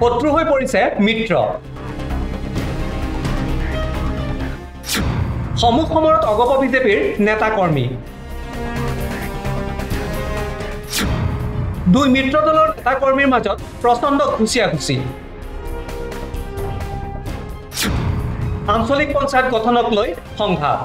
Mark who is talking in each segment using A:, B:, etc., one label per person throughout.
A: শত্ৰু হৈ পৰিছে মিত্ৰ সমুখ সমৰত অগপ বিজেপিৰ নেতা কৰ্মী দুই মিত্ৰ দলৰ নেতা কৰ্মীৰ মাজত প্ৰচণ্ড ঘুচিয়াঘুচি আঞ্চলিক পঞ্চায়ত গঠনক লৈ সংঘাত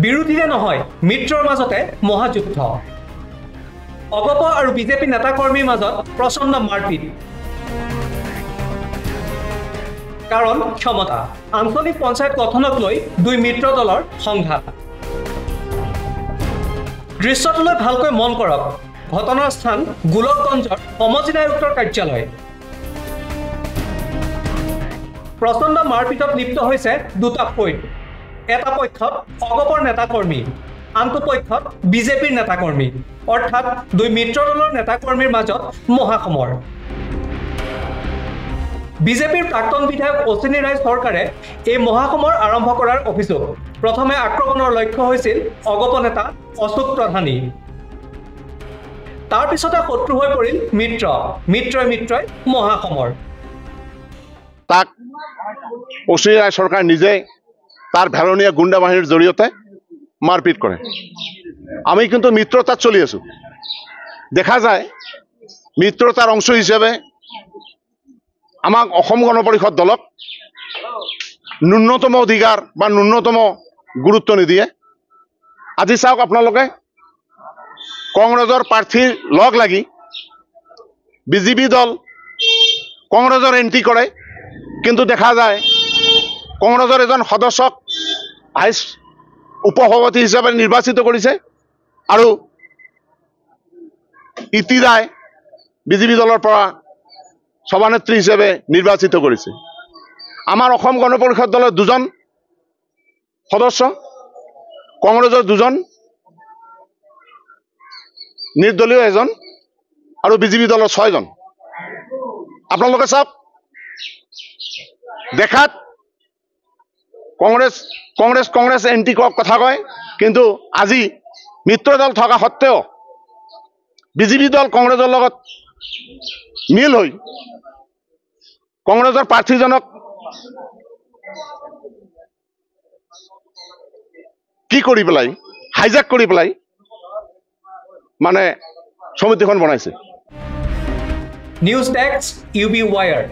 A: বিৰোধীৰে নহয় মিত্ৰৰ মাজতে মহাযুদ্ধ অগপ আৰু বিজেপি নেতা কৰ্মীৰ মাজত প্ৰচণ্ড মাৰপিট কাৰণ ক্ষমতা আঞ্চলিক পঞ্চায়ত গঠনক লৈ দুই মিত্ৰ দলৰ সংঘাত দৃশ্যটোলৈ ভালকৈ মন কৰক ঘটনাৰ স্থান গোলকগঞ্জৰ সমজিলা আয়ুক্তৰ কাৰ্যালয় প্ৰচণ্ড মাৰপিটত লিপ্ত হৈছে দুটা পক্ষ এটা পক্ষত অগপৰ নেতা কৰ্মী আনটো পক্ষত বিজেপিৰ নেতা কৰ্মী অৰ্থাৎ দুই মিত্ৰ দলৰ নেতা কৰ্মীৰ মাজত মহাসমৰ বিজেপিৰ প্ৰাক্তন বিধায়ক অশ্বিনী ৰায় চৰকাৰে এই মহাসমৰ আৰম্ভ কৰাৰ অভিযোগ প্ৰথমে আক্ৰমণৰ লক্ষ্য হৈছিল অগপ নেতা অশোক প্ৰধানী তাৰ পিছতে শত্ৰু হৈ পৰিল মিত্ৰই মহাসমৰ
B: তাক অশ্বিনী ৰায় চৰকাৰ নিজে তার ভেলনীয়া গুন্ডা বাহিনীর জড়িয়ে মারপিট করে আমি কিন্তু মিত্রতার চলি আছো দেখা যায় মিত্রতার অংশ হিসেবে আমাক অসম গণ পৰিষদ দলক ন্যূনতম অধিকাৰ বা ন্যূনতম গুৰুত্ব নিদিয়ে আজি চাওক আপোনালোকে কংগ্ৰেছৰ প্ৰাৰ্থীৰ লগ লাগি বিজেপি দল কংগ্ৰেছৰ এন্ট্ৰি কৰে কিন্তু দেখা যায় কংগ্ৰেছৰ এজন সদস্যক ভাইস উপসভাপতি হিচাপে নিৰ্বাচিত কৰিছে আৰু ইতি ৰায় বিজেপি দলৰ পৰা সভানেত্ৰী হিচাপে নিৰ্বাচিত কৰিছে আমাৰ অসম গণ পৰিষদ দলৰ দুজন সদস্য কংগ্ৰেছৰ দুজন নিৰ্দলীয় এজন আৰু বিজেপি দলৰ 6 জন আপোনালোকে চাওক দেখাত কংগ্ৰেছ এন্টি কথা কয় কিন্তু আজি মিত্ৰ দল থকা সত্ত্বেও বিজেপি দল কংগ্ৰেছৰ লগত মিল হৈ কংগ্ৰেছৰ প্ৰাৰ্থীজনক কি কৰি পেলাই হাইজেক কৰি পেলাই মানে সমিতিখন বনাইছে
A: নিউজ ডেস্ক UB Wire